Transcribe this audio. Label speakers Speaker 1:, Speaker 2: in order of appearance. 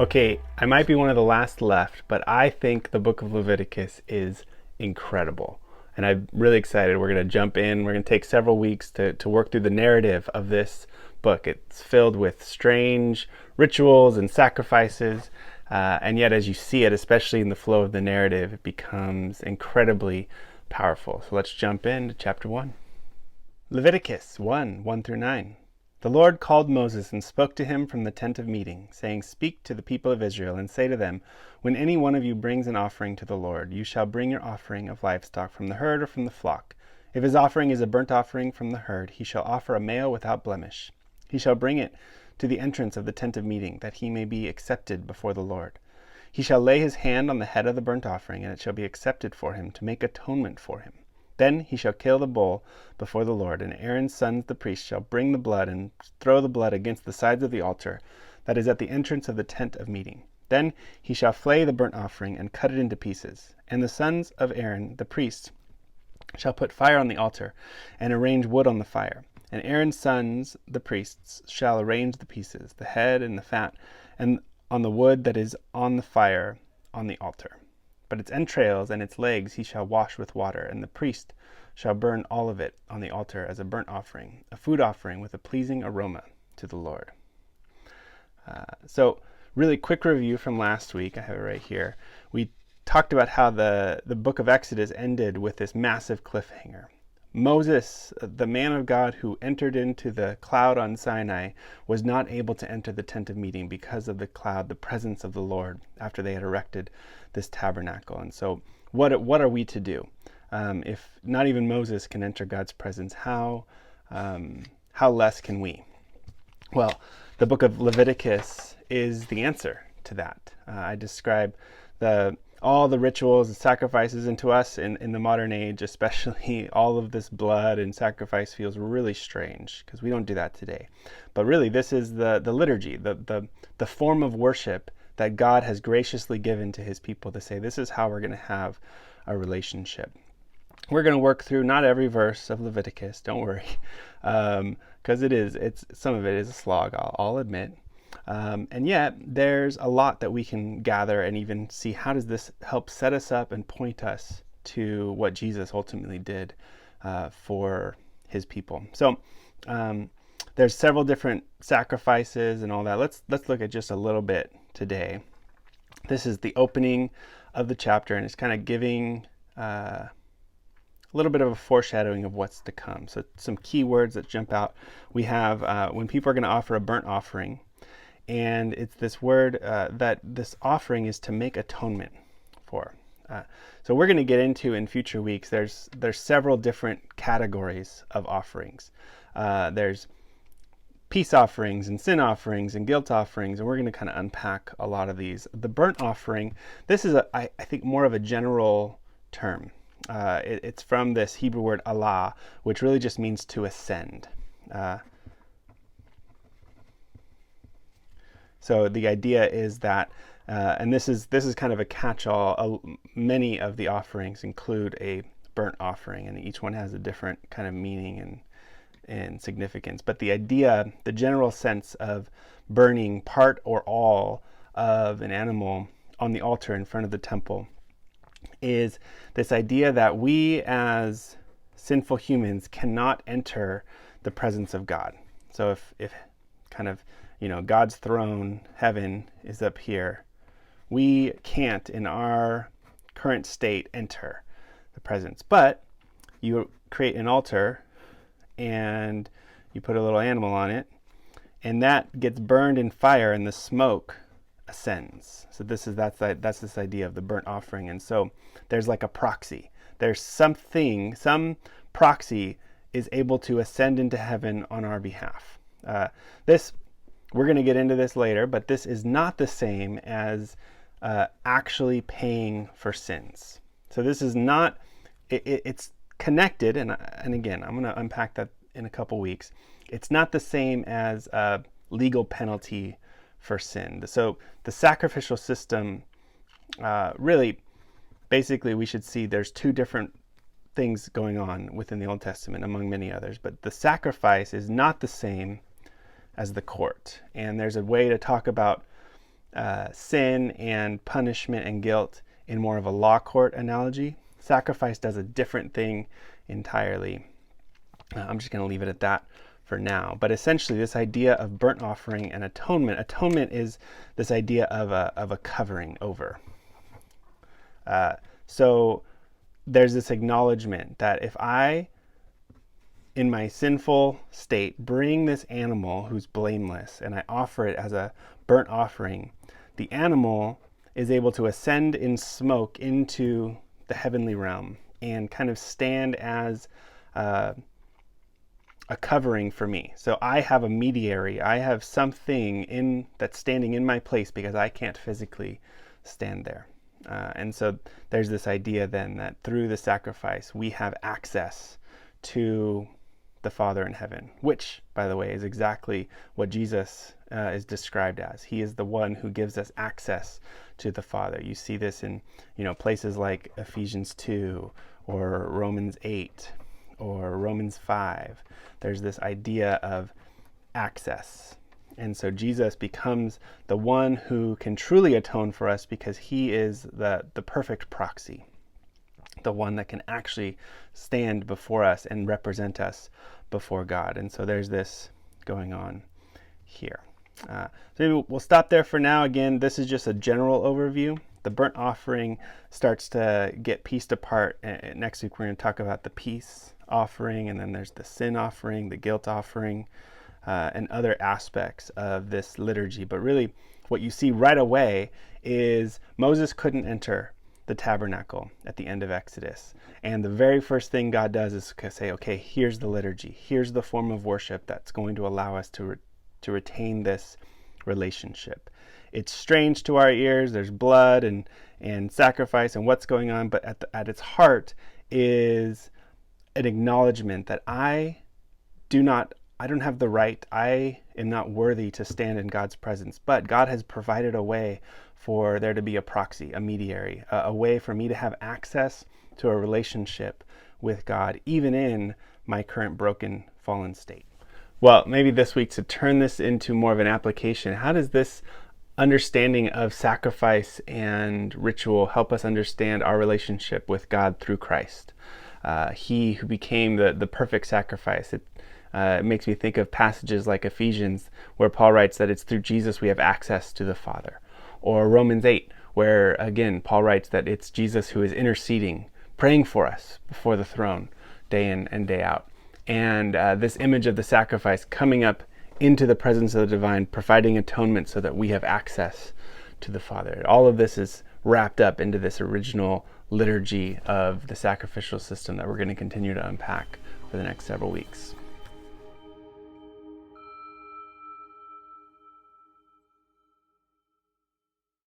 Speaker 1: Okay, I might be one of the last left, but I think the book of Leviticus is incredible. And I'm really excited. We're going to jump in. We're going to take several weeks to work through the narrative of this book. It's filled with strange rituals and sacrifices. And yet, as you see it, especially in the flow of the narrative, it becomes incredibly powerful. So let's jump into chapter 1. Leviticus 1 through 9. The Lord called Moses and spoke to him from the tent of meeting, saying, Speak to the people of Israel, and say to them, When any one of you brings an offering to the Lord, you shall bring your offering of livestock from the herd or from the flock. If his offering is a burnt offering from the herd, he shall offer a male without blemish. He shall bring it to the entrance of the tent of meeting, that he may be accepted before the Lord. He shall lay his hand on the head of the burnt offering, and it shall be accepted for him, to make atonement for him. Then he shall kill the bull before the Lord, and Aaron's sons the priests shall bring the blood and throw the blood against the sides of the altar that is at the entrance of the tent of meeting. Then he shall flay the burnt offering and cut it into pieces. And the sons of Aaron the priests shall put fire on the altar and arrange wood on the fire. And Aaron's sons the priests shall arrange the pieces, the head and the fat, and on the wood that is on the fire on the altar. But its entrails and its legs he shall wash with water, and the priest shall burn all of it on the altar as a burnt offering, a food offering with a pleasing aroma to the Lord. So really quick review from last week. I have it right here. We talked about how the book of Exodus ended with this massive cliffhanger. Moses, the man of God who entered into the cloud on Sinai, was not able to enter the tent of meeting because of the cloud, the presence of the Lord, after they had erected this tabernacle. And so what are we to do? If not even Moses can enter God's presence, how less can we? Well, the book of Leviticus is the answer to that. I describe all the rituals and sacrifices, and to us in the modern age, especially, all of this blood and sacrifice feels really strange because we don't do that today. But really, this is the liturgy, the form of worship that God has graciously given to his people to say, this is how we're going to have a relationship. We're going to work through not every verse of Leviticus, don't worry, because some of it is a slog, I'll admit. And yet, there's a lot that we can gather and even see how does this help set us up and point us to what Jesus ultimately did for his people. So there's several different sacrifices and all that. Let's look at just a little bit today. This is the opening of the chapter, and it's kind of giving a little bit of a foreshadowing of what's to come. So some key words that jump out. We have when people are going to offer a burnt offering, and it's this word that this offering is to make atonement for. So we're going to get into in future weeks. There's several different categories of offerings. There's peace offerings and sin offerings and guilt offerings, and we're going to kind of unpack a lot of these. The burnt offering, this is I think more of a general term. It's from this Hebrew word Allah, which really just means to ascend. So the idea is that, and this is kind of a catch-all. Many of the offerings include a burnt offering, and each one has a different kind of meaning and significance. But the idea, the general sense of burning part or all of an animal on the altar in front of the temple is this idea that we as sinful humans cannot enter the presence of God. So if kind of, God's throne, heaven, is up here, we can't in our current state enter the presence. But you create an altar and you put a little animal on it, and that gets burned in fire, and the smoke ascends. So that's this idea of the burnt offering. And so there's like a proxy. There's some proxy is able to ascend into heaven on our behalf. We're going to get into this later, but this is not the same as actually paying for sins. So this is not. It's connected, and again, I'm going to unpack that in a couple weeks. It's not the same as a legal penalty for sin. So the sacrificial system, really, basically, we should see there's two different things going on within the Old Testament, among many others. But the sacrifice is not the same as the court. And there's a way to talk about sin and punishment and guilt in more of a law court analogy. Sacrifice does a different thing entirely. I'm just going to leave it at that for now. But essentially, this idea of burnt offering and atonement is this idea of a covering over. So there's this acknowledgement that if I, in my sinful state, bring this animal who's blameless and I offer it as a burnt offering, the animal is able to ascend in smoke into the heavenly realm and kind of stand as a covering for me. So I have a mediary. I have something that's standing in my place because I can't physically stand there. And so there's this idea then that through the sacrifice we have access to the Father in heaven, which, by the way, is exactly what Jesus is described as. He is the one who gives us access to the Father. You see this in places like Ephesians 2 or Romans 8 or Romans 5. There's this idea of access. And so Jesus becomes the one who can truly atone for us because he is the perfect proxy, the one that can actually stand before us and represent us before God. And so there's this going on here. So maybe we'll stop there for now. Again, this is just a general overview. The burnt offering starts to get pieced apart. Next week we're going to talk about the peace offering, and then there's the sin offering, the guilt offering, and other aspects of this liturgy. But really, what you see right away is Moses couldn't enter the tabernacle at the end of Exodus. And the very first thing God does is say, okay, here's the liturgy. Here's the form of worship that's going to allow us to retain this relationship. It's strange to our ears. There's blood and sacrifice and what's going on. But at its heart is an acknowledgement that I don't have the right, I am not worthy to stand in God's presence, but God has provided a way for there to be a proxy, a mediary, a way for me to have access to a relationship with God, even in my current broken, fallen state. Well, maybe this week to turn this into more of an application, how does this understanding of sacrifice and ritual help us understand our relationship with God through Christ? He who became the perfect sacrifice. It makes me think of passages like Ephesians, where Paul writes that it's through Jesus we have access to the Father. Or Romans 8, where again, Paul writes that it's Jesus who is interceding, praying for us before the throne day in and day out. And this image of the sacrifice coming up into the presence of the divine, providing atonement so that we have access to the Father. All of this is wrapped up into this original liturgy of the sacrificial system that we're going to continue to unpack for the next several weeks.